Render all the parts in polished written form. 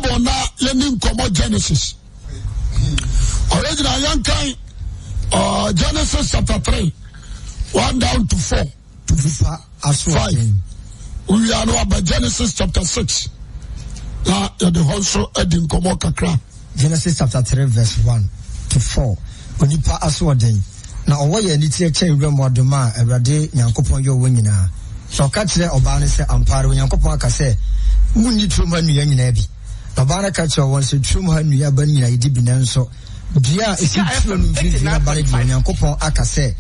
Bible na yenin komo Genesis. Original young kind Genesis chapter 3, 1 down to 4 to 5. We are now about Genesis chapter 6. Now the also edin komo kakra. Genesis chapter 3 verse 1 to 4. Onipa aswoden. Na owo ye ni tie chen wura modoma Awurade Nyankopon yo wonyina. So ka kire oba ne se ampare Nyankopon aka se munni truma nua nyina bi. Oba na ka kire won se truma nua ba nyina yidi bi nanso dia esi truma nua na ba ne Nyankopon aka se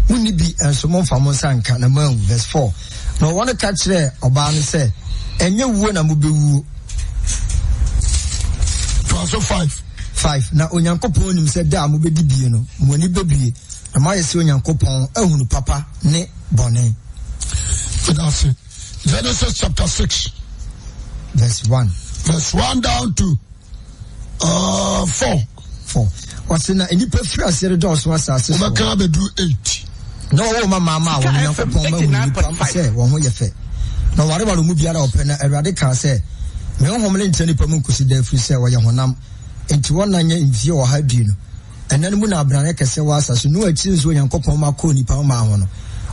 munni bi enso momfa mo sanka na man verse 4. No wona ka kire oba ne se enye wuo na mubewu. Verse 5 na Onyankopon nim se da mo bedi bie no mo ni bebie na ma yesi Onyankopon ahunu papa ne bone. That's it. Genesis chapter 6 verse 1 down to 4. What's in any prefer said those was as I can do 8. No mama when Onyankopon ma say won ho ye fe. No whatever mu biara open Awurade ka say me homle ntani pamu kusi da firi say wo ye honam enti wona nya mfie wo ha di no enan mu na abrane kese wa asaso no achi nso Onyankopon ma ko nipa ma ho no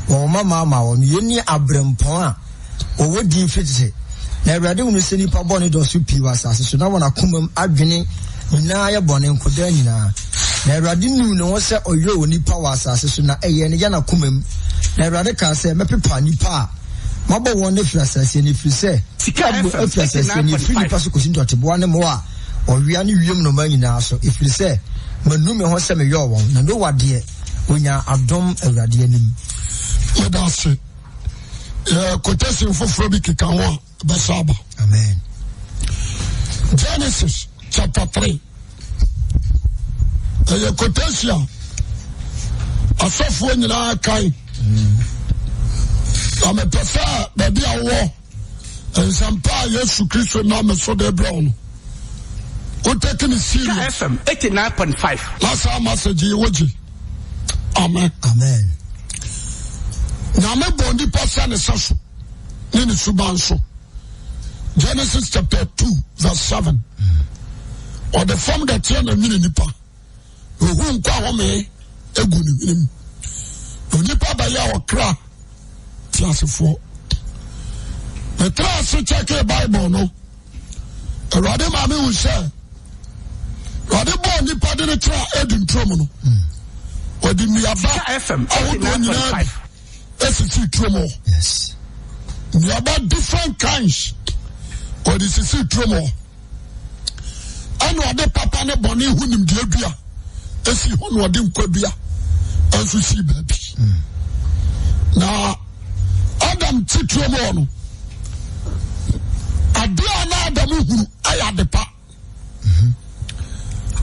wo mama wo no yeni abrempon a wo di fitse na Awurade unu se nipa bone do so pi wa asaso so na wona komam adwene nyina ya bone nkoda nyina na Awurade nu no wo se oyo wo nipa wa asaso so na eye ne ya na komam na Awurade ka se mepepa nipa mabo won efrasase ni frise sikabo efrasase ni fili paso kosinto atebo ne mo a owia ne wiem no manyina so efrise manume ho se me yo won na no wade onya adom Awurade anim yedase quotation for bi kika ho basaba. Amen. Genesis chapter 3 quotation asofo nyina kai I'm a prefer baby a war and some power Yesu Christo na me so de brown. What taking it serious? FM 89.5. Last message woji. Amen. Na me bondi person esaso. Ni subanso. Genesis chapter 2 verse 7. Or the form that you na mini nipa. Hu nkwa ho me egu ni nim. Nipa ba ya okra. For the class check a Bible no. Rade mami will say Rade born the padre tra edin tromono. Or the Miaba FM 89.5. SC tromo. Yes. Miaba different kinds. Or the CC tromo. And Rade papa ne boni hunim diabia. Esi hon wadim kwabia. And to see baby. Now Adam titro mo no adia na Adam huru aya depa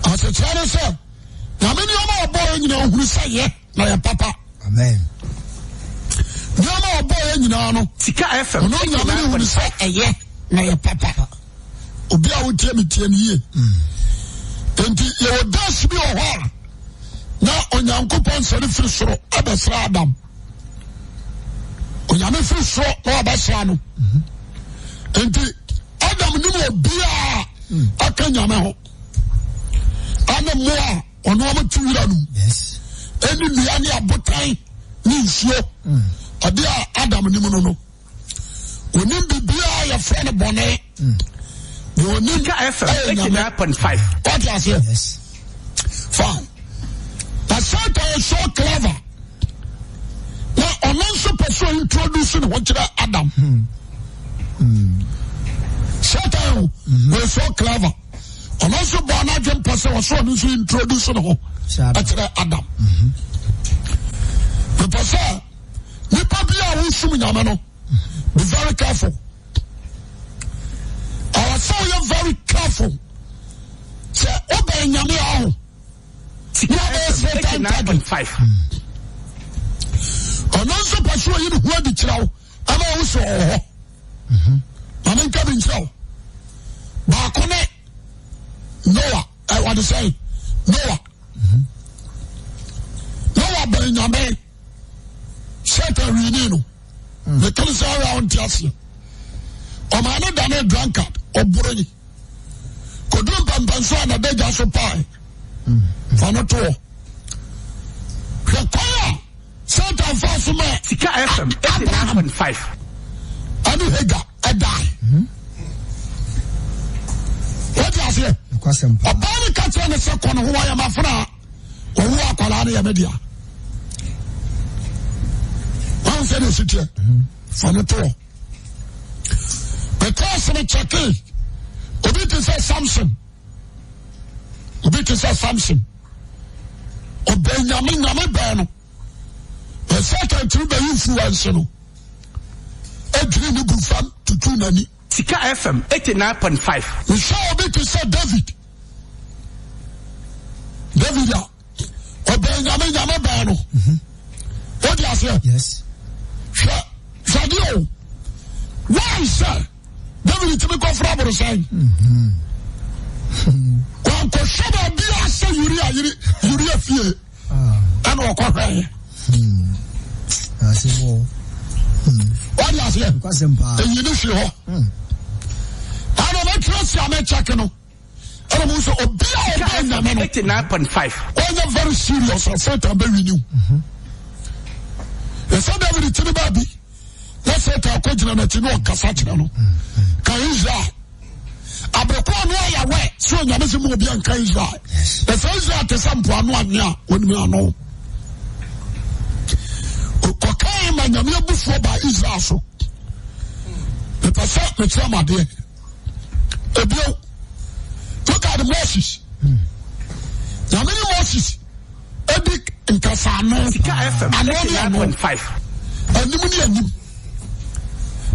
asechane se na me ni o ma obo nyina huru saye na ya papa. Amen. Ni o ma obo nyina no sika FM no nya me huru say eye na ya papa obi a wotie me tie ni ye enti ye odas bi o ho na Onyankopon sori firi soro abesra Adam Onyame free so no abasra no. Enti Adam ni mo bia aka nyame ho. Ana mo a ono am tuwira no. Yes. Eni bia ni abotan ni nsuo. Ade a Adam ni mo no. Oni bibia ya frɛ ne bɔne. Oni ka FM 89.5. What you say? Yes. Fine. But Satan is so clever. Now, I'm not supposed to introduce what Adam. Satan was so clever. I'm also born out of person was so introduce Adam. The person, you probably be very careful. I say you're very careful. Say, obey Yami. Satan 89.5. I'm not supposed to who the child. I'm also I'm in cabin child. Bakone Noah, I want to say Noah. Noah Benyame Satan Renino. The police are around Tiasia. Or my not done a drunkard or Brody. mpanso na deja so pai fa no to hwekwa Satan fa so ma Sika FM 89.5 anu hega die what you say kwasem pa abani ka tell me say kono ho ya mafra owu akwala na ya media wan say the city fa no to because me check obi to say Samson Obenyame nyame ba no Satan to be influence no edri ni gu fam tutu nani Sika FM 89.5 we saw obi to say David ya Obenyame nyame ba no what do you say yes Shadio why sir David to be comfortable saying Ko shaba bia se Uriah fie ana okwa asimo what you say kwasem pa you need to ho ana ma trust ya me check no ana mo so obia na me no 89.5 when very serious and Satan be renew the so David to the baby let's say ta ko jina na ti no kasa kira no kan Israel abekwa no ya we so nyame se mo obi anka Israel the so Israel te sampo anu anya woni ano ko kai ma nyame abufuo ba Israel so the person me chama de ebio look at Moses nyame ni Moses edik nkasano Sika FM 89.5 animu ni anim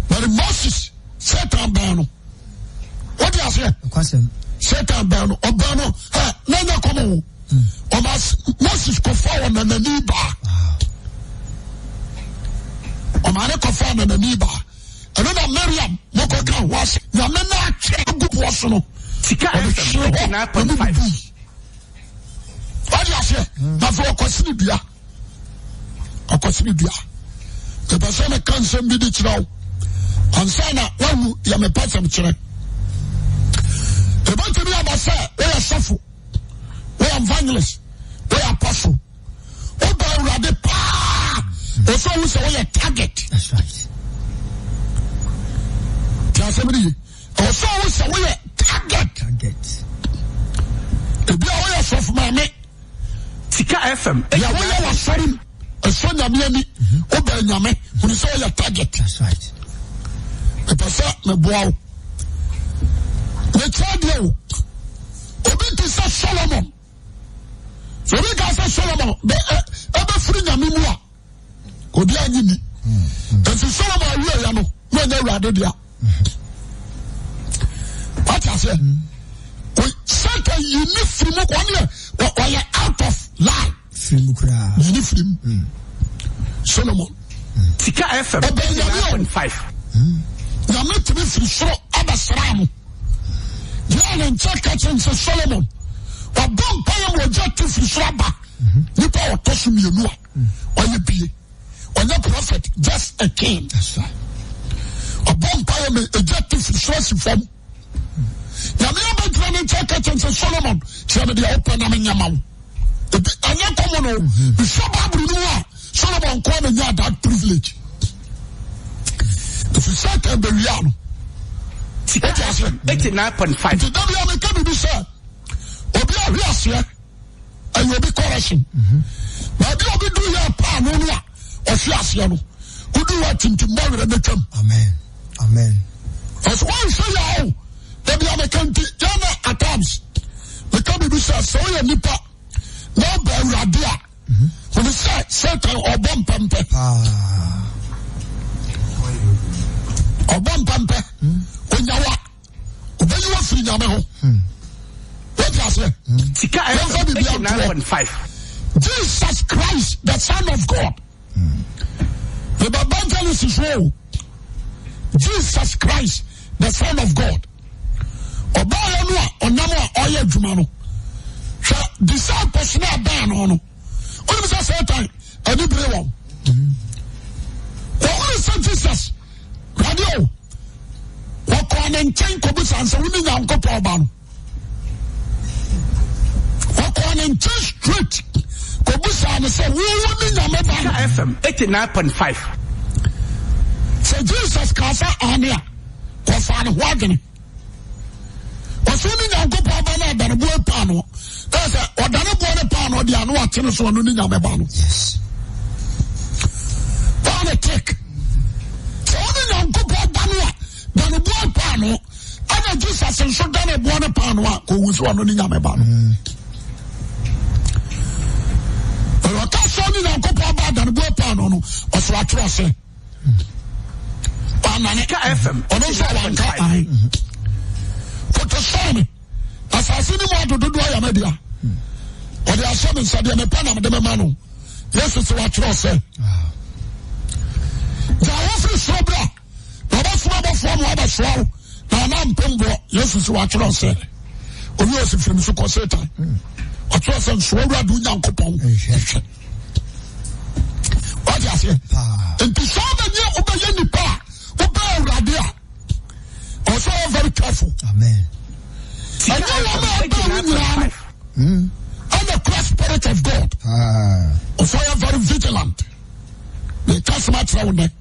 but Moses Satan ban no what do you say? kwasem Satan ban obano nanya komo o Moses ko fa na nani ba o mane ko fa na nani ba eno na Miriam mo ko kan was na me na che gupo so no Sika FM 89.5 what do you say? Na for kwasini dua the person can send me the chiraw ansana wanu ya me pasam chire about to be about say we are suffer we are evangelist we are apostle we are ready pa also we say we are target that's right somebody also we say we are target ebi we are suffer mama Sika FM ya we are sorry so nyame ani oba nyame we say we are target that's right the person me boawo the child obi to say Solomon so we can say Solomon ebe free nyame mu a obi anyi ni and Solomon we ya no no nya rade dia what I say we Satan you need free mu one year out of line free mu kra you need free Solomon Sika FM 89.5 nyame to be free so abasra mu Yan and check and say Solomon or bomb payam or jet to Fishraba. You power tossing me or you be or your prophet, just a king. that's right A bomb payam a jet to Fishrasi from Yamia check and say Solomon, shall be open in Yamam. And your common, the Shabab Solomon calling you that privilege. If you said a burial. 89.5 The W be sir. Obi ahiase and you be correction. But you be do your pa no no or fiase no. Who do what in tomorrow and come. amen As one say you W Jana at times. The come be sir so you nipa no be radia. When you say Satan or bomb pampe. Or bomb pampe. Onyawa obeyi wa firi nyame ho what you say Sika FM 89.5 Jesus Christ the Son of God the Bible tells us so Jesus Christ the Son of God oba ya no a onam a oye adwuma no hwa disciples na ba no no oni say Satan ani bre won o say Jesus radio wakɔ ne nkyɛn kɔbu sansa wone nyankopɔn ba no Nanenche Street. Kobusa ne say wo ni nyame ba. Sika FM 89.5. Say Jesus kasa ania. Ko fa ne ho adwene. Oso ni nyankopon ba na da ne bo pa no. That's a odane bo ne pa no dia no atene so no ni nyame ba no. Yes. Politic. So ni nyankopon ba no da ne bo pa no. Ana Jesus nso da ne bo ne pa no a ko wusu no ni nyame ba no. Pero ta so ni nyankopon ba da ne bo pa no no. Oso atro se. Sika FM Ono so wanka ai. Photosome. Asase ni mo dodo ya media. Ode asome nsade me pa na me de me ma no. Yesu se wa tro se. Ja wo fri sobra. Na ba fuma ba fo mo aba so. Na na mpembo Yesu se wa tro se. Obi o se firi so ko Satan. O tro se so wura du nyankopon. What you say? Enti so ba nye obaye nipa. Oba also very careful. Amen. And the cross spirit of God. Also very vigilant. The customer around there.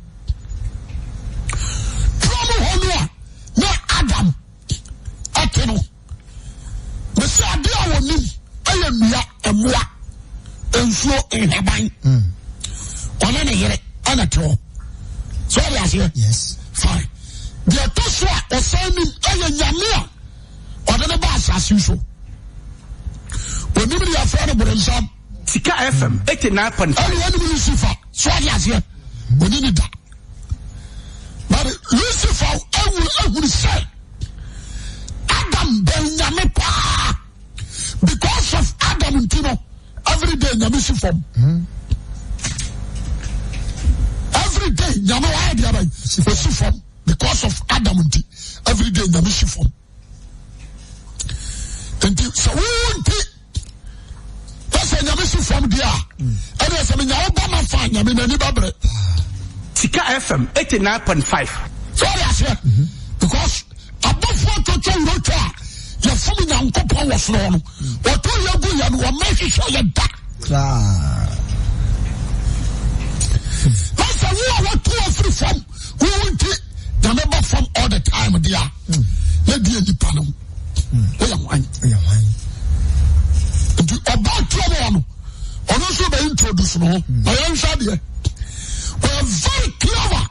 No Adam. Ateno. The Sadia wonim. I am Mia and Mua. And flow in heaven. On any year. Anato. So I say yes. Fine. The Atoswa or sending a Yamia or the bass as usual. When you are friend of some Sika FM 89.5. Lucifer, so I say, we need that. But Lucifer, I will say, Adam Benyamipa, because of Adam and Tino, every day Yamisiform. Every day, Yamawai the other, because of Adam and T. Every day, Yamisiform. And so we won't that's a Yamisiform there. And there's a Yamabama fan, Yamin, Sika FM 89.5. Sorry, I say, because above what to tell you, you're forming young couple was wrong. Or to your good and will make it sure you're back. That's a war, 2 or 3 from. We won't take the number from all the time, dear. Let be the panel. We are wine. About trouble, or also the introduce, no, I am sorry. We are very clever,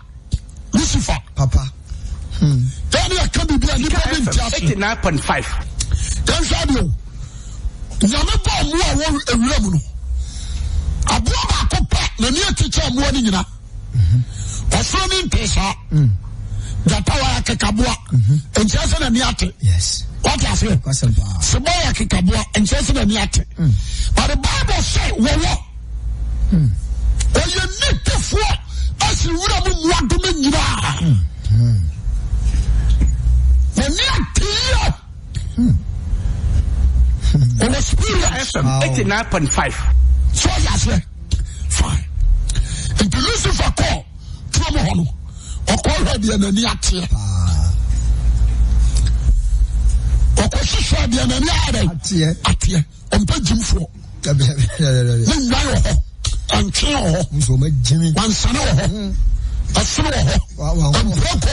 Lucifer. Papa. Daniel can be a little 89.5. Then Sadio, Yamaba more a remuno. Abua Copa, the near teacher morning. A son in Pesa, Jatawa Kakabua, and Jason and Yate. Yes. What I say? Sabaya Kakabua and Jason and Yate. But the Bible say, well, you need to fall as you would have want to make you. The near on the spirit FM 89.5. So I say, fine. If you listen for call, Tromohono, or call her the Ananiatia. Or question the Ananiatia, Atia, on Pejim for. And kill so much Jimmy, one son a slow, one broke,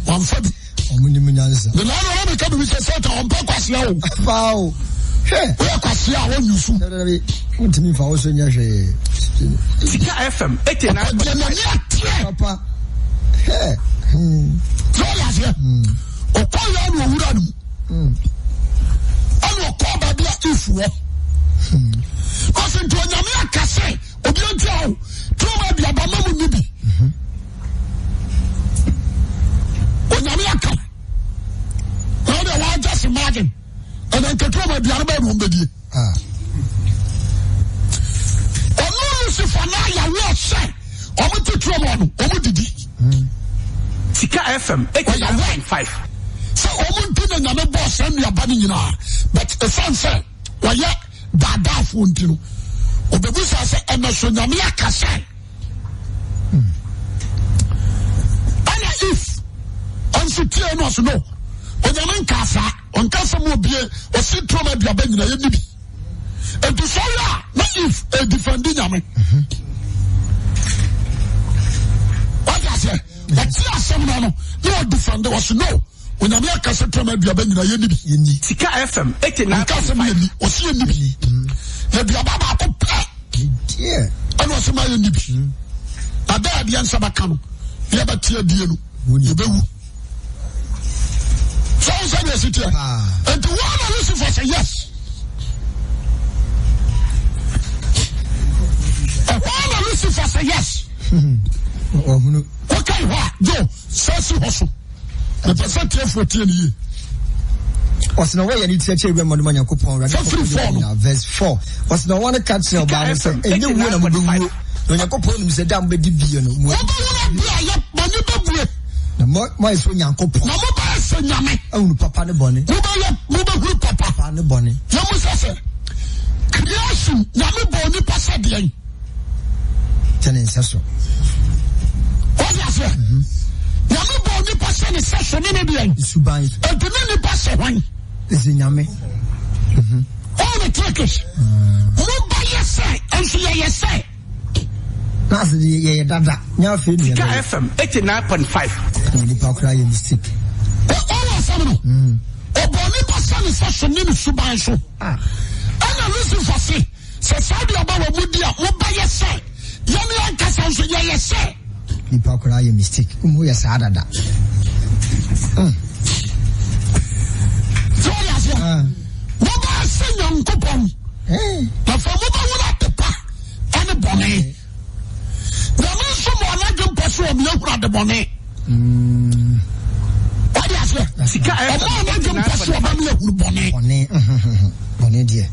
one fed. The Lord will come with a set on purpose now. Wow. Where Cassia won't you soon? To me for also in your Sika FM 89.5. Papa. So last year, or call you on Woodadu. I will call by the if war. Because into a Yamia Casse, or Bianco, to my Abama Nibi. When Yamia come, now they want just imagine, and then control my Bianca room, baby. Or no, Lucifer, now you will say, or what to trouble, or what did he? Sika FM 89.5. So, Omuntin and Yamma boss and your body, you know, but a son said, why yet, Dada Funtino. Or the Busa said, and the Sunamia Casse. And if, on Sitia was no, when the man Casa, on Casa Mobile, or sit from at your bed in a Nibi. And to say, not if a defending Yame. What I say? But here, someone no defender was no. When America said to me, be a bendy, Sika FM 89.5. Or see a nibby. There be a baba play. Yeah. I was my nibby. I dare the answer back. You have a tear, dear. You be. So I said, yes, it is. And to one of Lucifer say yes. And one of Lucifer say yes. Okay, what? Joe, says you also. The percent here for 10 years. Was no way any church when Money coupon verse 4. Was no one catch your balance and you win a move when you coupon said down by the billion. The more is when Yanko own Papa the Bonnie. Papa the Bonnie. Creation, Yami Bonnie Passadian. Ten Sasso. What is it? Yami Bonnie Passan is session in Indian. Subai. And the many pass away. Is in Yame. All the Turkish. Who by your side and see your side. That's the Dada. Now, Sika FM 89.5. The power crying mistake. All of them. Oh, Bonnie Passan is session in Subai. And I listen for say, Saudi about Mudia, who by your side. Yami Cassan, your side. The power crying mistake. We are sad at that. Mobile sing young coupon. But for mobile without the pa and the bonnet. There is someone I can pursue and look at the bonnet. What is it? Sika I can pursue and look at the bonnet. Bonnet, dear.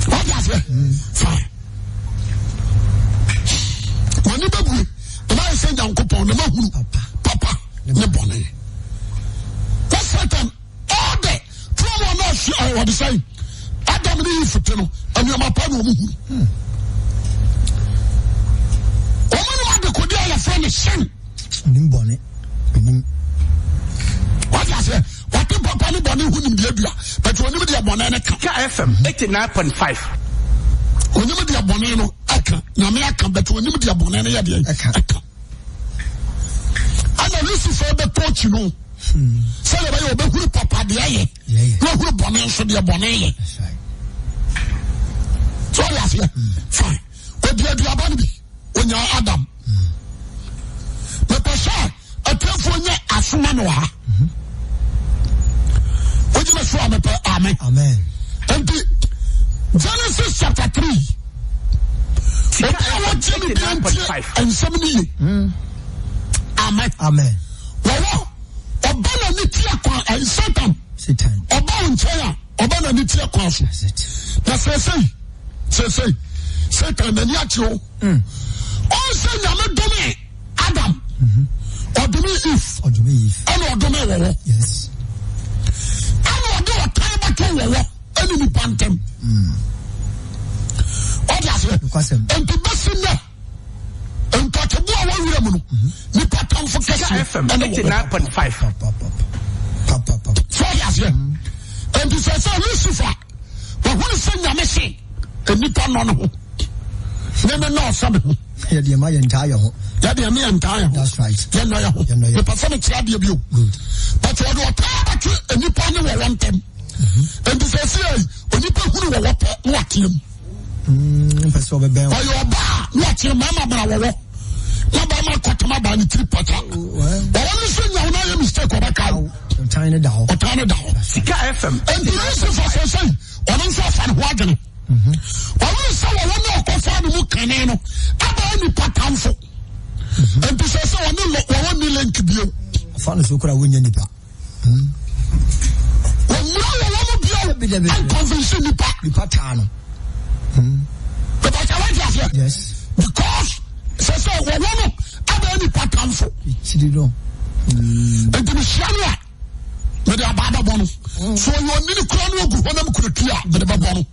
What is it? Fine. When you baby, the man sing young coupon, the man Papa, the bonnet. That's certain. All day. From one of you, what to say? Adam Lee for Teno, and you're my partner. Woman, what the Kodia friend is sent. Bonnet. What I say? What the Papa Bonnie who in the but when you be a bonnet, Sika FM 89.5. when you be a bonnet, I can, Namaka, but when you be a bonnet, I can. And I listen for the coach, you know. Say about your Papa, the aye. No bonnet for the bonnet. So I say, fine. What do you do about me when you're Adam? But Pasha, a telephone, a Sumanoa. What you must show me, Amen. Amen. And Genesis chapter 3. Sika FM 89.5. And 70. Amen. Amen. Well, Obana Nitia and Satan. Satan. Oban Chaya, Obana Nitia Kwasu. That's it. That's say, Satan and Yacho. Also, Yamadome, Adam. Or do me if. Or do me if. And or do me. Yes. And or do a time back to enemy pantem. What does it? And to Bassina. And Patabu, one woman. Nipatam for Sika FM 89.5. So yes, and to say Lucifer, but who is saying a message? And Nippon on who? Never know something. Yeah, the my entire. That the me entire. That's right. The performance of you. Good. But you are tired and Nippon will want them. And to say, when Nippon who will what him. For your bar, what your mama. Nabama Kotama Bani Tripata. But only say you know mistake of a cow. Tiny down. Sika FM. And the rest of us are saying, I don't say fan wagon. I will say, I want to go for the Mukaneno. I only patamfo. And to say, I want to link you. Fan is Okra Winyanipa. When you want to be a convention, the Patano. But I like that. Yes. Because. So we want to any pattern for. And to be sure, but they are bad bonus. So you need to crown your good one could clear the babon.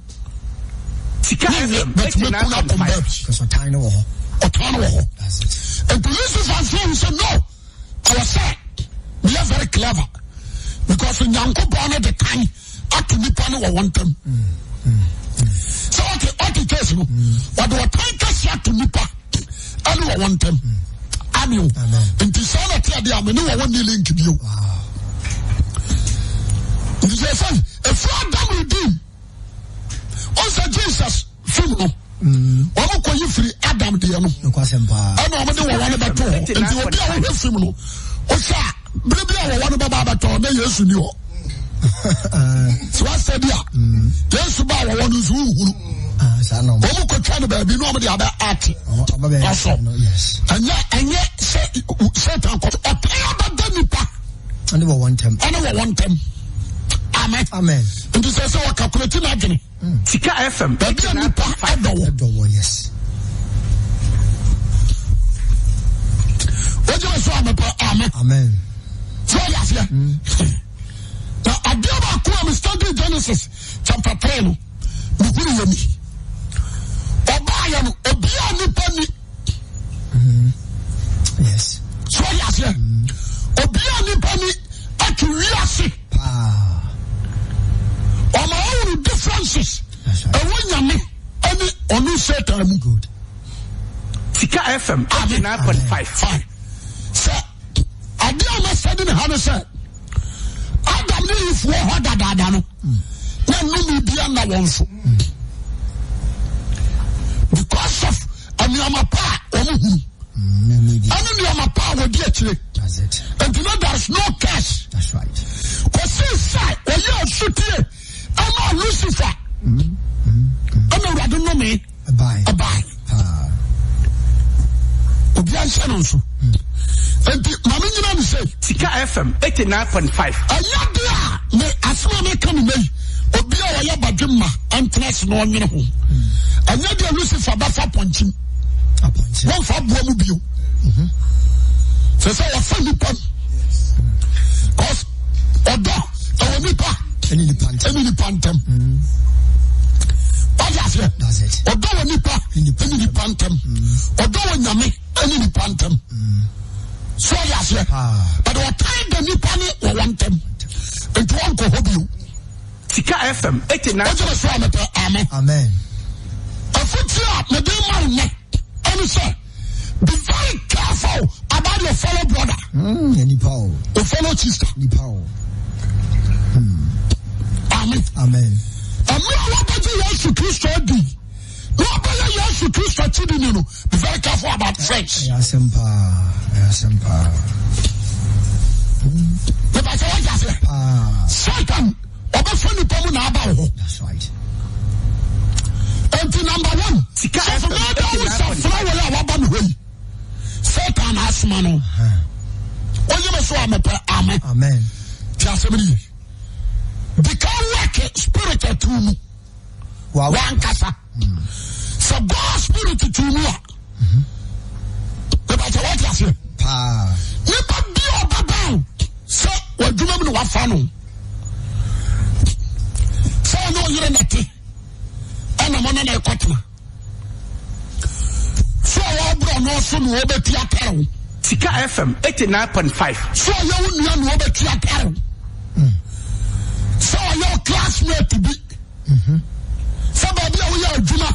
Sika FM 89.5. Because a tiny war. And police and said no. I was saying we are very clever because in Yanko born at the time, I to be one of them. So okay case no. What do time case to nipa? Anu one time. Anu. Nti sana tia dia me no one link bio. Nti say if Adam redeem. Also Jesus film no. Omo ko yi free Adam de no. No kwasempa. Ana omo de one beto. Nti obi a wo film no. O sha Brebia one baba beto na Yesu ni ho. So I said ya. Yesu ba wo no zu huru. Sana omo ko twa no ba bi no omo de aba ati. Yes. Anya Satan ko opaya ba nipa. And one time. Amen. Nti say we calculate na agene. Sika FM. Baby nipa edowo. Yes. Oje so amen. So yes ya. Now adiaba ko am study Genesis chapter 3 no. Bukuru yemi. Oba ya no obia nipa ni. Yes. So yes ya. Obia nipa ni akiwiase. All differences. And when you mean any onu Satan good. Sika FM 89.5. Fine. So I did not say in Hannah said Adam knew if we had that no. Then no me be under one so. Because of Amyamapa omu. Amyamapa wo di actually. That's it. And you know there's no cash. That's right. Because inside when you shoot here I'm not Lucifer. I'm not rather know me. Bye. Obian Shanonso. And Mamma say, Sika FM 89.5. Ayadia, me asma me come me. Obia ya badwema entrance no onwene ho. Ayadia Lucifer ba fa ponchim. Won fa bo mu bio. So wa fa ni pon. Cause odo nipa any pantem. That's it. Odo nipa any pantem. Odo nyame any pantem. So yes, but what time the nipa ni one tem. It won't go hobby. Sika FM 89. Amen. A foot me do my neck. And say, be very careful about your fellow brother. Any power. Your fellow sister. Any power. Amen. Amen. Be very careful about friends. Satan, that's right. And number one, Satan has man. Amen. Become like a spirit to me. One casa. So God's spirit to me. The matter what you say. You can be a baba. So what do you mean? What fun? So I know you're not. And I'm on a cotton. So I brought no son over Tiataro. Sika FM 89.5. So you know over Tiataro. So your classmate to be. Somebody we are Juma.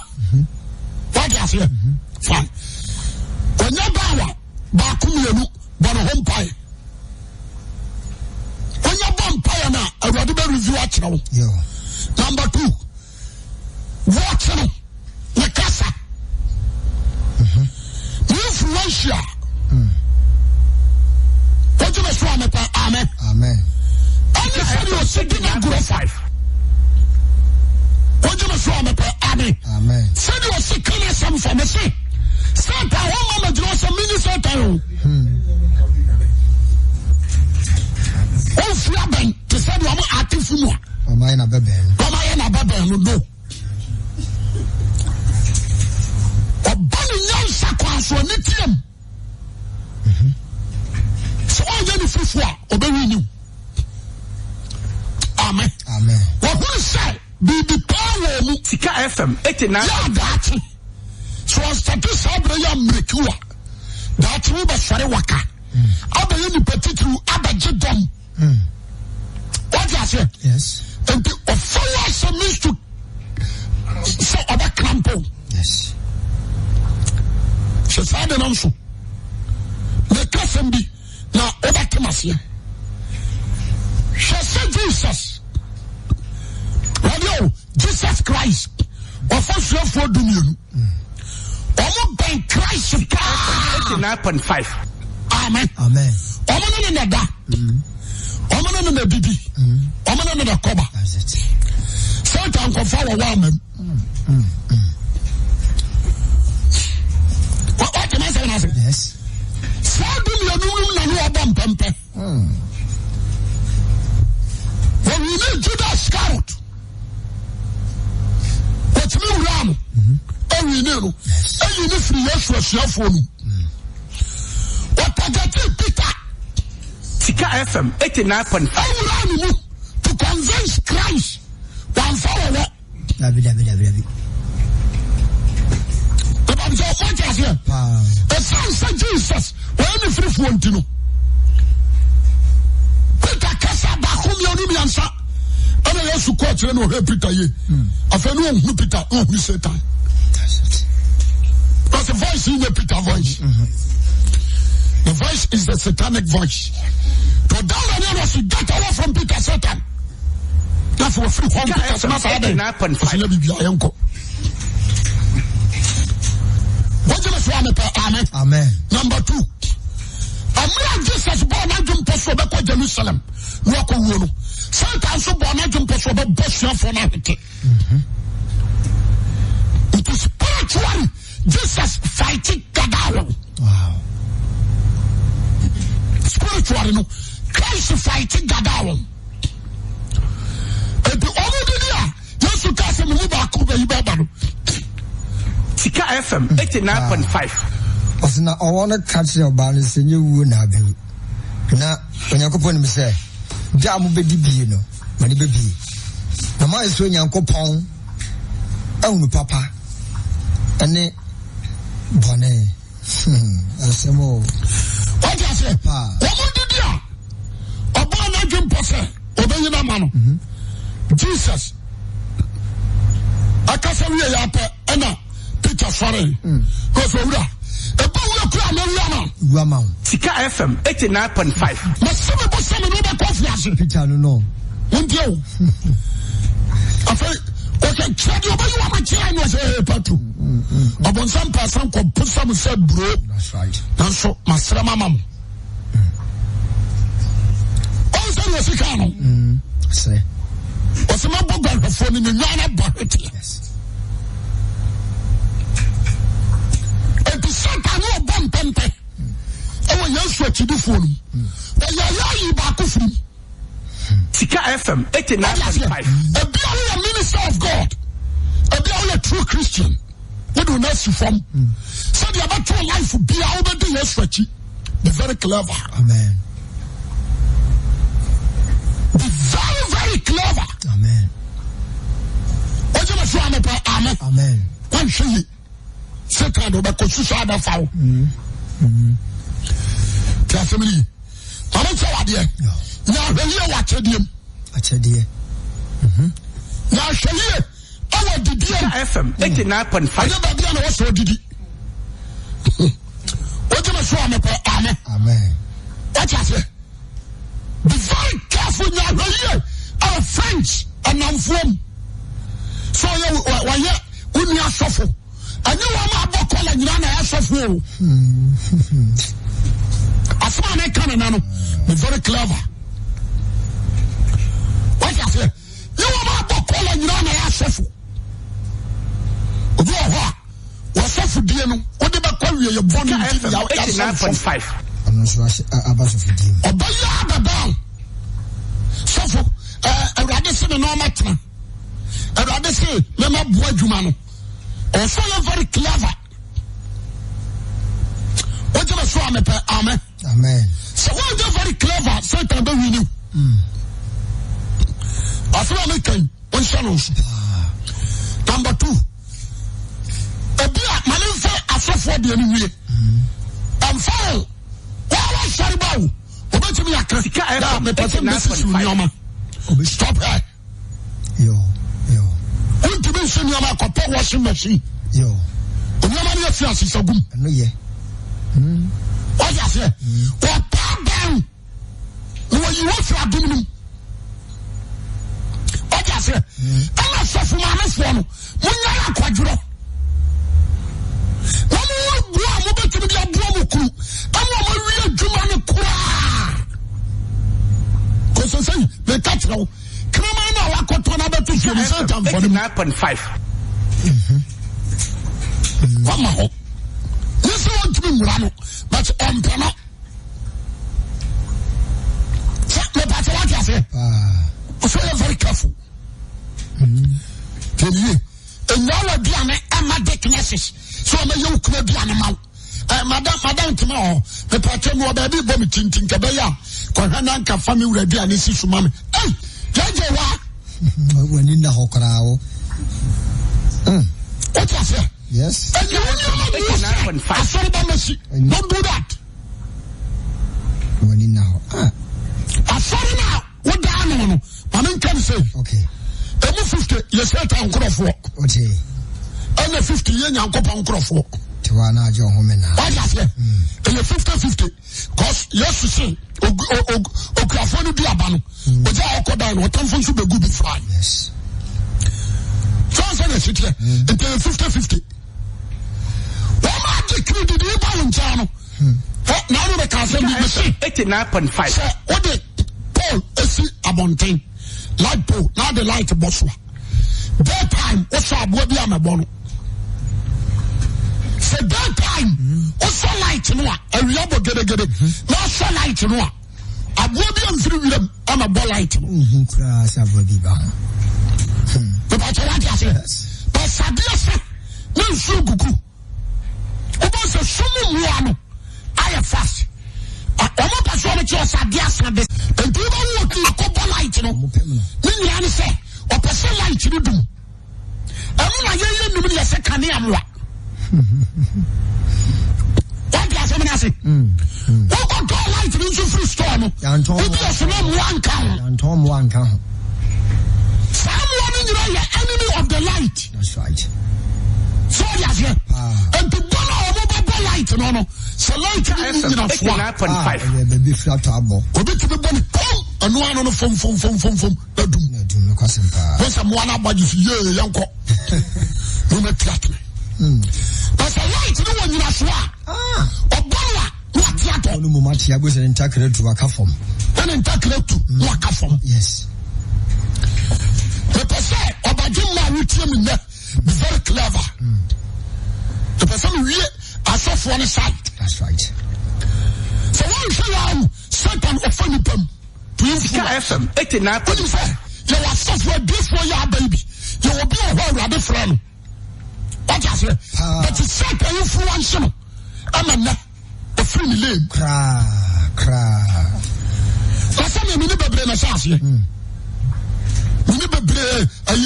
What you say? Fine. When you bawa, bakumienu, bono home pie. When you vampire na, I rather be review watch now. Number 2, watch now. The casa. Influential. What you say? Amen. Amen. Anything you're sitting at good 5. What you say? Amen. Said you are sick of some for me. Satan, one moment, you know, some minister. Oh, Flaben, to say you are active for more. Am I in a baby? No. A bunny young sackwash or lithium. So I get the free obey you. Amen. What will say? Be the power of Sika FM 89. Yeah, that's it. So I started Sabrina Mekua. That's who was very waka. Abba in particular, Abba Jedom. What you say? Yes. And the follow some means to masia. She said Jesus. Radio Jesus Christ. Offers you for dominion. Almost by Christ 89.5. Amen. Amen. Omo na da. Omo na bibi. Omo na koba. That's it. Satan ko fa wa man. What am I saying? Yes. Sadum ya nunu na no abam pempe. When we need Judas Iscariot. What me ram? And we know. And you need free your phone. What I get Peter. Sika FM 89.5. I will to convince Christ. One follow. David. The Bible says, what is here? The son said Jesus. When the free phone to know. Peter Kasa Bakum Yoniansa. And I also quote you know Peter ye. I feel no Peter, who Satan. That's a voice in the Peter voice. The voice is the satanic voice. To down and was to get away from Peter Satan. That's what free home Peter Satan. Amen. Number 2. Amra Jesus born and jump to Jerusalem. Walk on. Satan so born and jump to Bosnia for night. It is spiritually Jesus fighting Gadaro. Wow. Spiritually, no. Christ fighting Gadaro. And the only day, yes, you can't say me back over you. Sika FM 89.5. Osina I want to catch your balance and you will not be. Now, when you go on, say, Jamu baby, you know, money baby. The man is when you go pound. Oh, papa. And then, Bonnet. Asemo. What I say? What did you? Obana Jim Posse. Obey the man. Jesus. I can't say we are Anna. Peter sorry. Because we are. Sika FM 89.5. Peter no. Okay, check you but you are my chair and say patu. Upon some person could put some said bro. That's right. And so Master Mamam. Also was a cano. Say. Was a mobile phone in the Yana Barrett. Yes. And the Satan no bomb pempe. And when you switch the phone. But you back of him. Sika FM 89.5. A minister of God. A true Christian. We do not see from. So the about your life will be over the years. Be very clever. Amen. Be very, very clever. Amen. What you say? Amen. Amen. One say, Satan over Kosusa foul. Tell me. I don't say what dear. Now, when you watch it, I said, dear. Now, show you. Our FM 89.5. I never did also did it. What you say? Amen. What you say? Be very careful now. Our friends and I'm from. So, when you are suffering, and you are my buckle and you are suffering. As far as I can, be very clever. What you say? You are my buckle and you are suffering. What's up for Diano? What about calling your body? 89.5. I'm not sure about the deal. Obaya Babal. So, I rather say the normal time. I rather say, Lema Boy Jumano. Also, you're very clever. What you say? Amen. Amen. So, when you're very clever, Satan don't win you. As well, I can. Number 2. Manifest as for the enemy. I'm fine. Why sorry about? Obey me, I can't. Stop her. Yo. Won't you mention your washing machine? Yo. No money of yours is a good. No, yeah. What I say? What down? you want to adum oja se ana sofu ma me fo no munya ya kwaduro womu bua mo betimi dia bua mo kuru ama mo wi adwuma ne kura ko so say me catch now krama na wa koto na betu so say tam for 89.5 Wama ho. This want to be murano, but empana. So me what you say. So you're very careful. Tell you, and now we be an amadeknesses. So me you could be an amount. Madam tomorrow, the pattern will be bomb tinting Kabaya, Kohananka family will be an issue to mommy. Hey, Jaja, when in the Hokarao. What you say? Yes. And you don't do that. When in now. I saw now. What down? I can say. Okay. Every 50 years later, I'm going to walk. Okay. And 50 years, I'm going to walk. Tiwana John Homena. Why is that? And 50-50. Because, yes, you see, Okrafoni Diabano. But I go down, what time for you be good be fine. Yes. So I said, sit here. Until 50-50. Did you buy in China? Now the castle be 89.5. So what the Paul is abontain light pole now the light boswa daytime also abobi amabono so daytime also light no a riabo gede now so light no abobi amfiri wiram amabo light no kra abobi ba but I tell you but sadia se no nsu gugu obo se sumu muano I fast omo paso me che sadia sande enti ba wo ki akobo light no ni nya ni se o pese light ni dum emu na ye num ni se kane amwa what ya se me na se wo go do light ni so free store no obi o se no mu anka ho someone in your enemy of the light. That's right. So yes, and to go over light, no. So light 89.5. Baby flat abo. Obi to be born, and one on the phone. No kwasempa. Once I'm one about you, yanko. No me flat. But the light, no one you are Obawa, what yato. No much ya go se ntakere to waka form. And ntakere to waka form. Yes. The person Obajima with him be very clever. The person we are so on the side. That's right. So when you Satan offend them to FM 89. What you say? You are software before your baby. You will be a whole other friend. What you say? But it's Satan influence you. I'm a free lame. Cra. That's why we need to be a chance.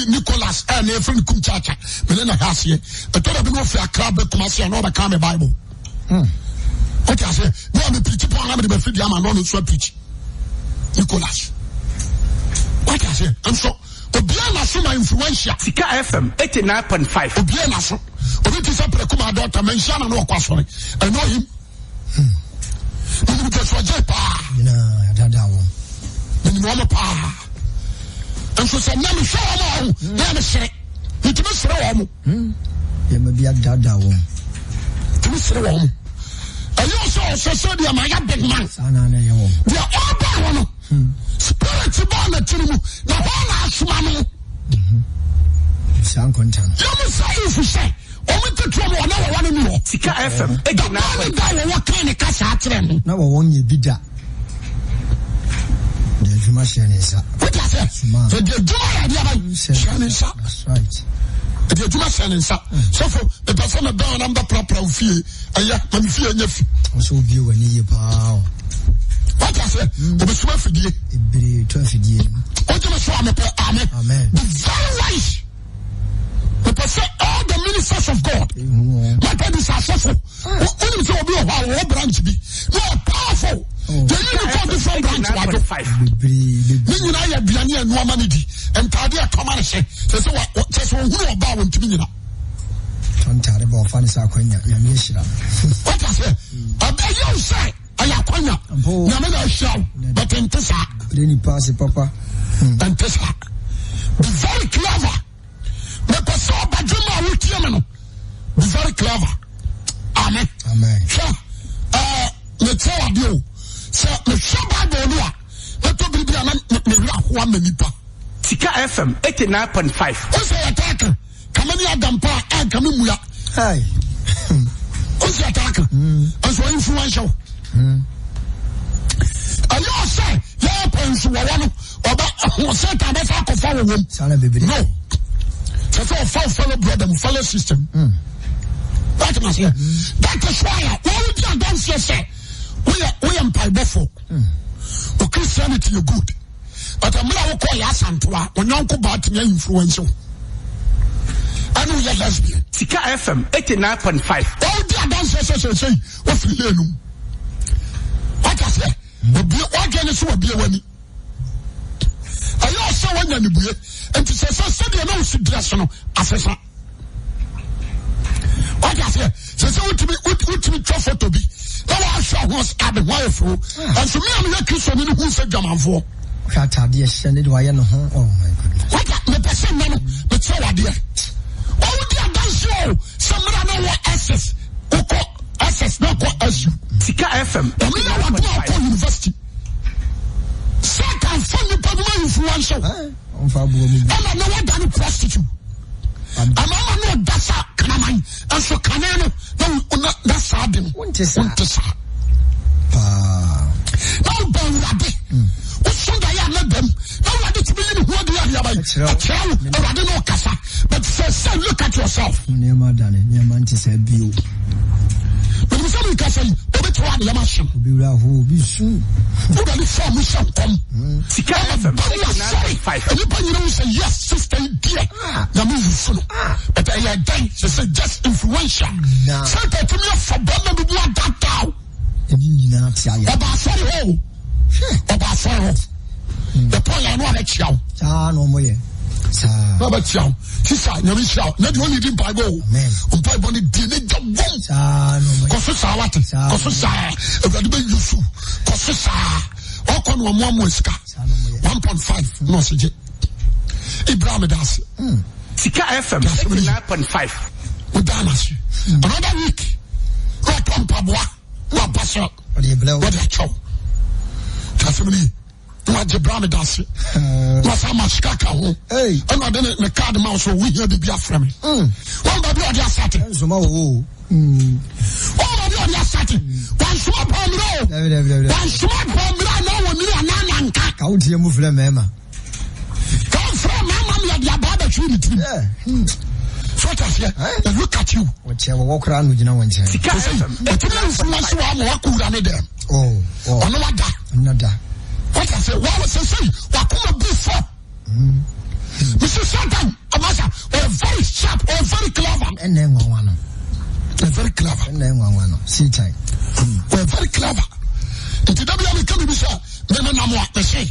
Nicholas and a friend Kumchacha, Melena Hassie, but I don't know if I crab the Commercial or the Kame Bible. What I say, no, I'm a pretty poor, I'm a pretty young man on the sweat pitch. Nicholas. What I say, I'm so, Obiana Suma influential. Sika FM 89.5. Obiana so, Obiti Saprecuma daughter, mention no question. I know him. Because for Japa, you know, pa. And so said, "Let me show them. Let me say, it must show them. You may be a dada one. To me, show them. And you also said, "You are my big man." They are all bad one. Spirit born at you. The whole Ashmanu. Sound content. You must say if you say, "Oh, to trouble, I never want to know." Sika FM 89.5. What kind of cash out them? Now, I want you be that. The machine is up. What I said? That's right. The Juma Shannon, so for the person of down under proper fear, and yet, when fear nephew. Also, view a near power. What I said? The Swift year. It be 12 years. What you saw me per amen. Amen. The very wise. The person, all the ministers of God. My parents are suffering. What is your view? How branch be? No, powerful. The unicorn different branch. Meaning I have been here no money. And Tadia Command say, so what? Just one who about when to me. Tantare bo fa ni sa kwanya ya mishira. What I say? I bet you say I am kwanya. Na me na show, but in tesa. Any pass, papa. And Tesla. Be very clever. But I saw Bajuma with Yamano. Be very clever. Amen. Sure. Let's say I do. So, the Shabbat, let me be a 1 minute. Sika FM 89.5. What's the attacker? Kamani Adampa and Kamimuya. Hi. What's the attacker? As well influential. And you say, yeah, Prince, or say, I'm a fuck of follow him. No. That's all fellow brother, fellow system. That must hear. That is why, what would you dance here say? We are Pai Buffo. Christianity, you're good. But I'm not call us and when you go back to your influential. I know you're lesbian. Sika FM 89.5. All the dancers say, what's the name? What I say? What can you say? Be a winning. I also want you to be, and to say, you know, suggestion assessor. What I say? So, to be truffle to be. Now, I shall was at the wire for, and so me, I'm not Christian who said German for. Oh my goodness. What the person, but so I did. Oh, dear, that's you. Somebody know what SS. SS, not what SU. Sika FM. I mean, I want to university. So I can find the problem influential. I'm not what done prostitute. I'm not that's a canine. And so canine, no, that's hard. What is that? Now, Bonadi. What's so I let them? Now, I didn't believe what they are about. I don't know, Casa. But say, look at yourself. Niamanti said, "Bio." But you say, Casa, over to one Yamashan. Who be soon? Who got it from me? Sika FM 89.5. Everybody knows say yes, sister, dear. But I had done, she said, just influential. Say that to me for Bama to do that now. About sorry, about sorry. The point I know that you. No more. No, but you. She said, no, not only did Bible. Bible did it. Kosusa, everybody use Kosusa. Okon wa mwamuska 1.5 no sije Ibrahim das Sika FM 89.5 Udamas another week what on pabwa what pastor what the chow tasmini what Ibrahim das was a mashkaka ho and I didn't the card mouse so we hear the bia from me one baby or just sat so ma oh baby or just sat one small bomb one small bomb Count your move, Mama. Come from Mamma, your barber trinity. So what I say, look at you. What you walk around with, you know, when you say, oh, another. What I say, what was I say? What could be for? Mr. Satan, a very sharp or very clever. And then one. Very clever. And then one. See time. We're very clever. Into W come to say, no, say,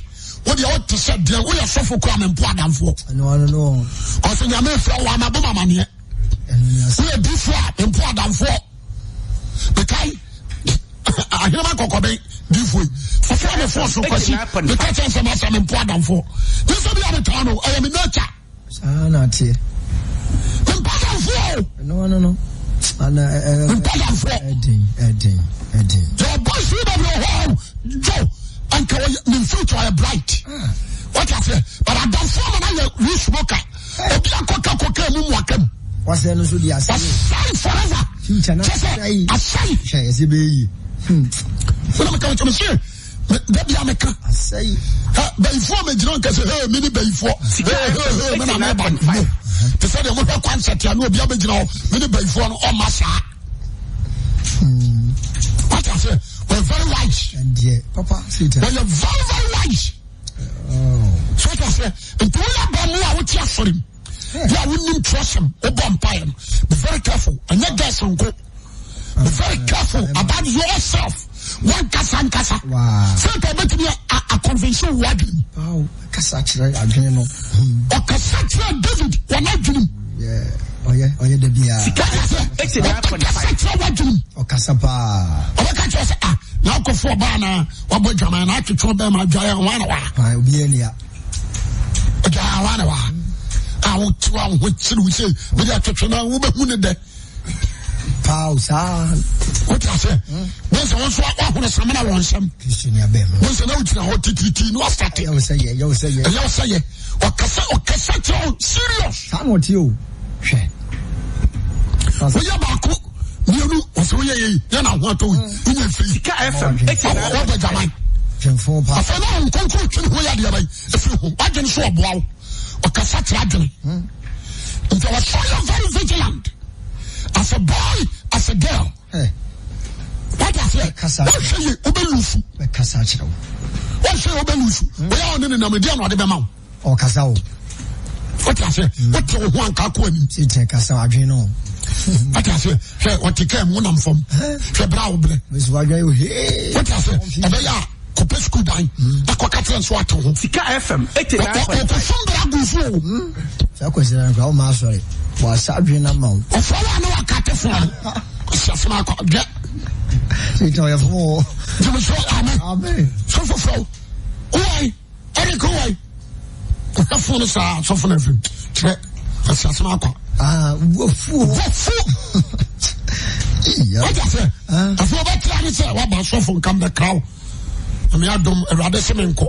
what you ought to say, dear, we are so for crime and poor than for. I know. Also, you may throw one of my money. We are before and poor than for. Because I hear my cocoa before. For the force of question, the catchers of us are important for. This will be a town. I am in nature. Not here. Important for. No. Important for. Eddie. Your boys live on your home, Joe, and in future are bright. What I say, but I don't form another rich smoker. What's the news with the assign forever? Future, not assign. Yes, be. When I'm coming to me, baby, I'm a say, before me, drunk as a mini before. When I'm about to say the mother concert, I know the original mini before on my side. What I say, we're very wise. And yeah, Papa, sit down. We're very, very wise. Oh. So what I say, and to all I would for him. Yeah, we wouldn't trust him. Be very careful. And let guys on go. Be very careful about yourself. One kasa. Wow. So I bet me a convention wedding. Oh, Kasachra, I don't know. Or Kasachra David, we're not doing. Yeah. Oh yeah, the beer. Kasachra wedding. Or Kasapa. Or na ko for ba na wabo dwama na atwetwe ba ma dwaye wana wa ah obi ania dwaye wana wa a wo twa wo chiru se we ya twetwe na wo behu ne de pause what I say when so so wa ho samana won sam Christian ya be when so na utina ho tititi no start you say o kasa tro serious samoti o hwe we ya ba ko nienu o so ye ya na ho ato we nya free Sika FM what the jamai Jenfo pa afa na nkonko twin ho ya de bai efi ho agene so oboa o kasa tra adwene nti I was so very vigilant as a boy, as a girl. Hey. What I say? What say you? Obelusu. Kasa chiro. What say obelusu? We are on the Namedian or the Bemau. O kasa o. What I say? What you want kako ni? Say kasa adweno. What I say? Say what you came one am from. Say brow ble. Miss Wagay he. What I say? Obeya kope school dan. Akwa katren so ato ho. Sika FM 89.5. Ko fumbra gufu. Sa kwesi na kwa o ma sorry. Wa sadwena ma o. O fala na wakate fo. Sasma ko get. Say to your phone. You so amen. So. Oi. Eric oi. Ko phone sa so phone film. Tre. Sasma ko. Ah, wofu. Yeah. What I say? I feel about trying say what about so phone come the crowd. I mean, I don't rather say menko.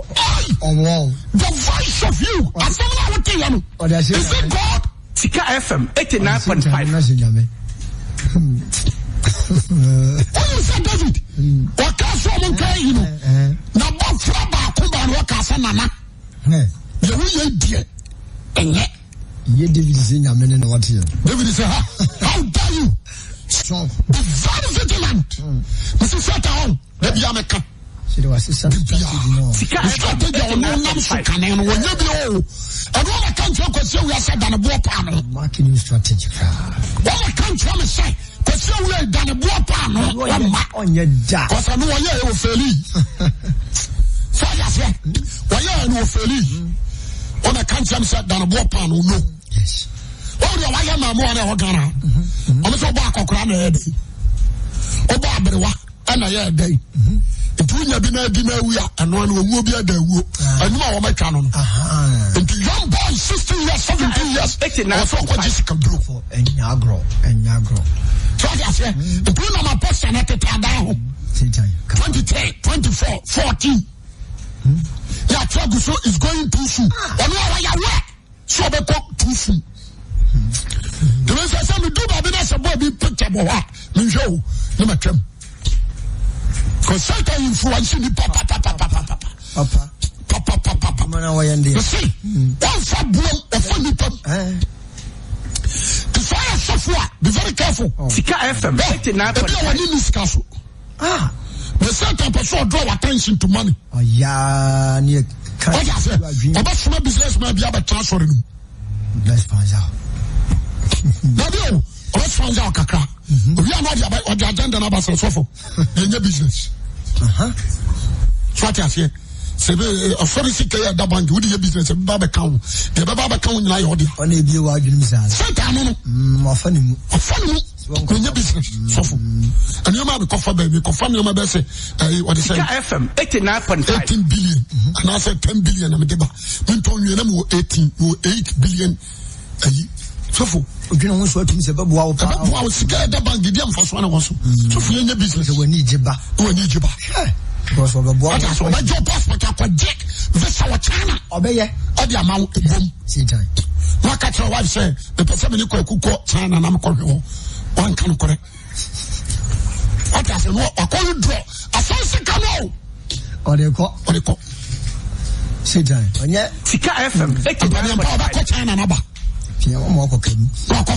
Oh wow. The voice of you. I said I want to you. Oh, that's it. Is it God? Sika FM 89.5. What you say, David? What can someone tell you? Now, what trouble come and work as a nana? You will dear. And yet, ye David is in your men and what you. David is how dare you? Strong. Be very vigilant. Mrs. Satan, maybe I'm a She was a Sika strategy on no name sukan and when you be and what I can't talk with you, we are said than a war panel. marking you strategy. What I can't tell me say, because you are than a war panel. On your jack. Because I know why you will fail. So I said, why you will fail. What I can't tell me said than a war panel, no. Yes. Oh, the why am I more than a Ghana? I'm so back of Crown a day. Oh, Barbara, and a day. Tunya bina dina uya and one will be a day woo and no my canon. And the young boy 16 years, 17 years, 89 for what Jessica Blue for and Yagro. So I said, the Bruno my person at the down 23, 24, 14. Yeah, Traguso is going too soon. And now I work. So they talk too soon. The rest I said, we do Babina Sabobi picture of what? Minjo, number 10. Because Satan influence you, papa. You see, once I blow a funny pump. The fire software, be very careful. Sika FM 89.5. The Satan person draw attention to money. Oh, yeah, near What I say, about small business may be able to transfer him. Let's find out. Now, let's find out, Kaka. We are not about the agenda about so in your business. So what I say, a forensic that bank would your business, a barber count, the barber count, like order. On a view, I didn't say, Satan, often in your business. So, and you might be confirmed, baby, confirm your best. What is Sika FM 89.5. 18 billion, and I said 10 billion. I'm a deba. Minton, you know, 8 billion. So, you know, what's what you say about wow, I was scared that bank did first one also. So, for your business, we need you back. We need you back. Because of the boy, that's what your passport, I could get this our China. Obey, or the amount of them. See time. What your wife say, the person you could cook China and I'm calling one can correct. What I said, what I call you draw. I saw the canoe. Or they call. See time. And yet, Sika FM 89.5. China and Abba. Walk of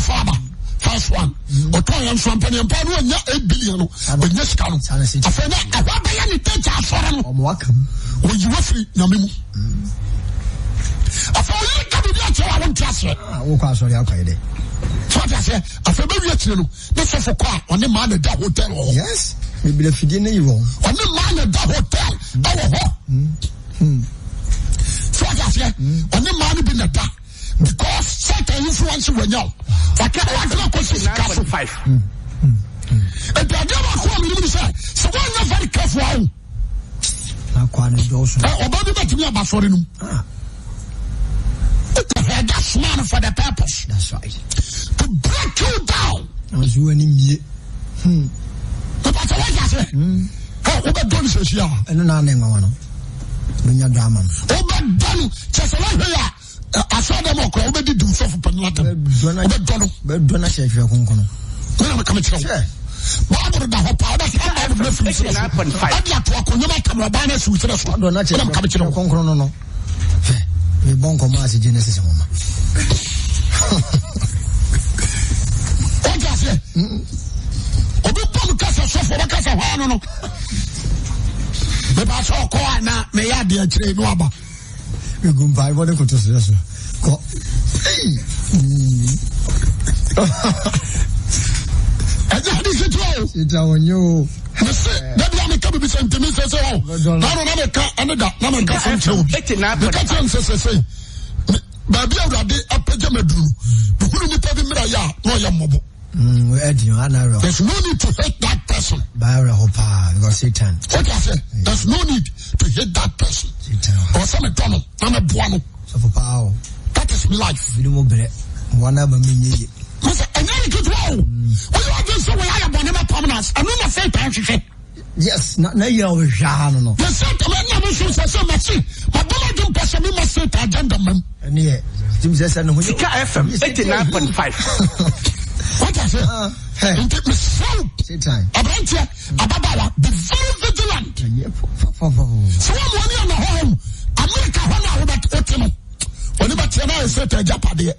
father. First one. Or try and champagne and pound 8 billion. But yes, Cano. I said, I want to any take our foreign. When you were free, Namimu. I thought you come to I won't trust it. Sorry, okay. So I said, I feel very rich. This is for car on the man at that hotel. Yes, maybe the Fidina you wrong. On the man at that hotel. So I said, on the man been at that. Because certain influence when you I can't want to go to 9.5. and the idea of what we say, so when you're very careful. wow. Obadi betimi abasori num. That's man for the purpose. That's right. To break you down. As you any me. But I say, how Obadon says ya. And no name one. When you're drama. Obadon, just like I saw them all. Obadi do so for Penata. But don't I say if you're going to come here. Bible da hopa da ka Bible na firi so. Adia to akonyo ma kamera ba na su tire so. Do na che konkro no. We bon commence Genesis mama. Oja se. Obi pom kasa so for kasa ho no no. Me ba so ko ana me ya de akire no aba. We go buy what ko to so. Ko. It's our new. That's why I come to Saint Denis. I say, oh, another say, Baby, I did a pajama. There's no need to hate that person. Satan. What I said, there's no need to hate that person. Or some tunnel, I'm a buono. That is life. One of them. Yes, not now you're a Jean. The same machine. My don't pass me must say a gentleman. And yet, Jim says, and when you FM 89.5. What I say? And take me so time. Ababa, be very vigilant. So I'm on the home. America, when you are set a Japade.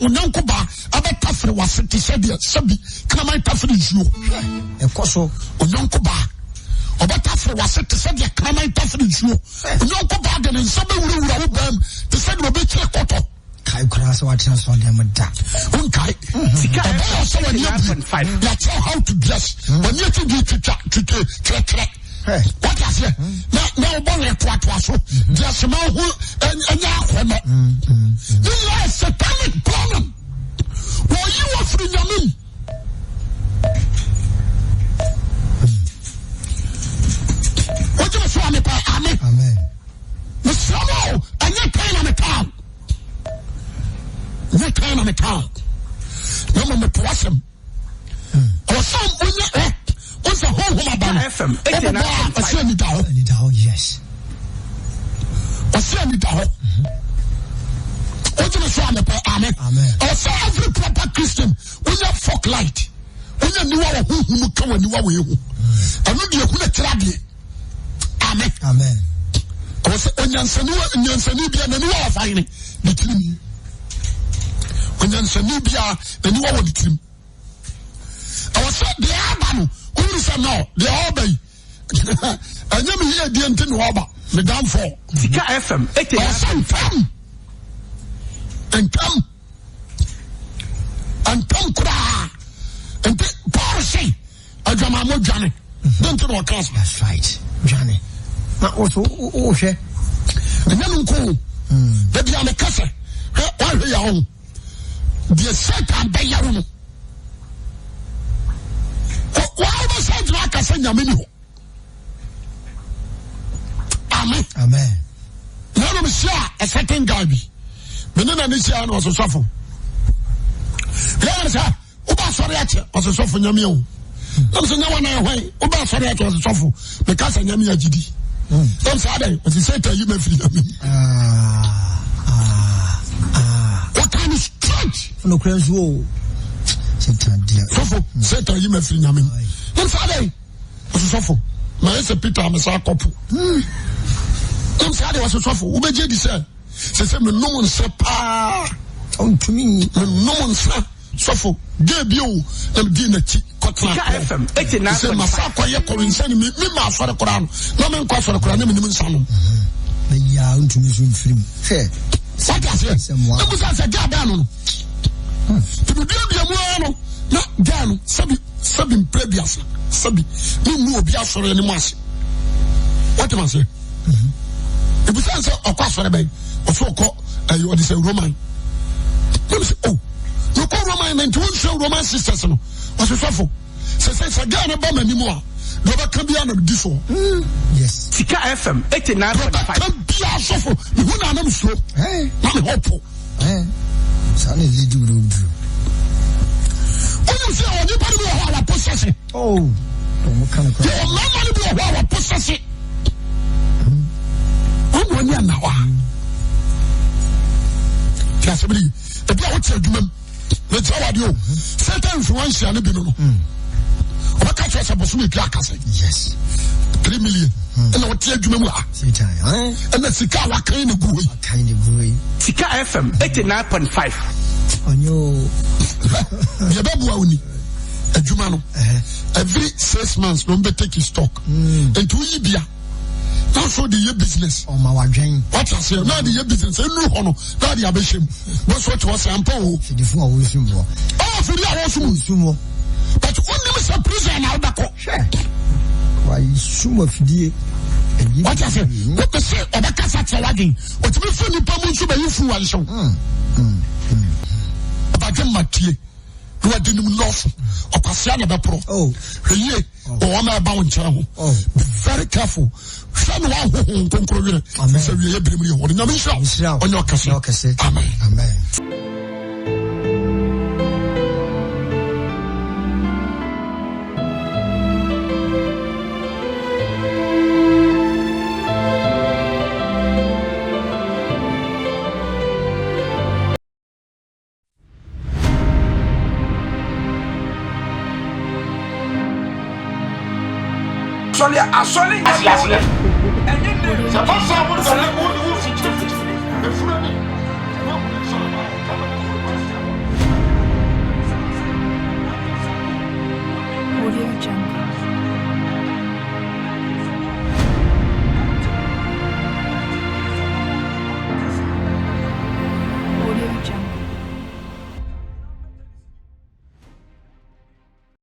Unankoba abetafre wasete sabi kana tafre juo ekoso unankoba obetafre wasete sabi kana tafre juo unankoba de nsabe wura wo bam te sabi obetire koto kai kura so wa transfer dem da unkai sika so when you 5 that's how to dress when you to get what I say? Now, bonnet to so. Just a who and this is a satanic problem. Well, you are free, Yamin. What you say, Amen. Amen. The summer, and you're paying on the town. You're paying on the town. No one to ask him. Or some, when you're what's the whole FM 89.5. Yes. What's what you say? Amen. Amen. I say every proper Christian, when you fuck light, when you know who come when you are with you, and when you are tragedy. Amen. Amen. I say when you send be and you are finding the team. When you send be and you are the team. I was said the Abanu. Who is no? The Obey. And you hear the Antin Waba, the downfall. Sika FM 89.5. And come, cry. And Paul say, I got my Johnny. Don't you know what? That's right, Johnny. Not also, okay. And then cool. Baby, I'm a casser. Why are you home? The Satan by your own. Why was I like a senior menu? Amen. Amen. None of us a second guy. Benina Nisha was a suffer. Yes, Uba Soriacha was a suffer Yamio. Don't say no one away. Uba Soriacha was a suffer because I Yamia GD. Don't say that, but he said you may feel me. What kind of strange? No crayons wool. Satan, you may feel me. Don't say that was a suffer. My Peter, I'm a couple. Don't say that was a suffer. Uba JD said. Se me no one se pa on to me no one se sofo debio em di na ti kotla FM 89 se masakwa ye ko nsani me ma afore kora no no me nkwa afore kora na me nim nsano na ya on to me so film fe what is it e bu sa ga da no to be dia mu no na ga no sabi previous sabi ni mu obi afore ni mu ase what am I say e bu sa okwa afore bay also call what is a Roman. Let me say, oh, you call Roman and two Roman sisters. Was a shuffle. c'est gars na ba manimo do ba kan bia na di so yes Sika FM 89.5 kan bia so fo me hu na na so na me hopo ça ne lead you do you say on you body be how our possession what kind of your mama be how our possession on woni na wa tiasebri e bia wo ti adwumam me tell what you certain influential ne bi no what catch us about me akase yes 3 million and what ti adwumam a and the sika wa kan ne guwe Sika FM 89.5 onyo ye bebu awuni adwuma no every 6 months no be take stock and to yibia now so the business my wadwen what I say now the business enu hono now the abeshim but what was ampo the fun awo sumo for the awo sumo but only me surprise na odako why sumo fidie what I say what they say obaka satya wagin what me fun nipa mu nso be yifu wan so abagye matie do adenim love okwasia na be pro heye o ma ba won kyera ho be very careful shame wa ho konkro wire say we ye birem ye ho nyame nshira onye okase amen Asole. C'est pas ça, vous allez vous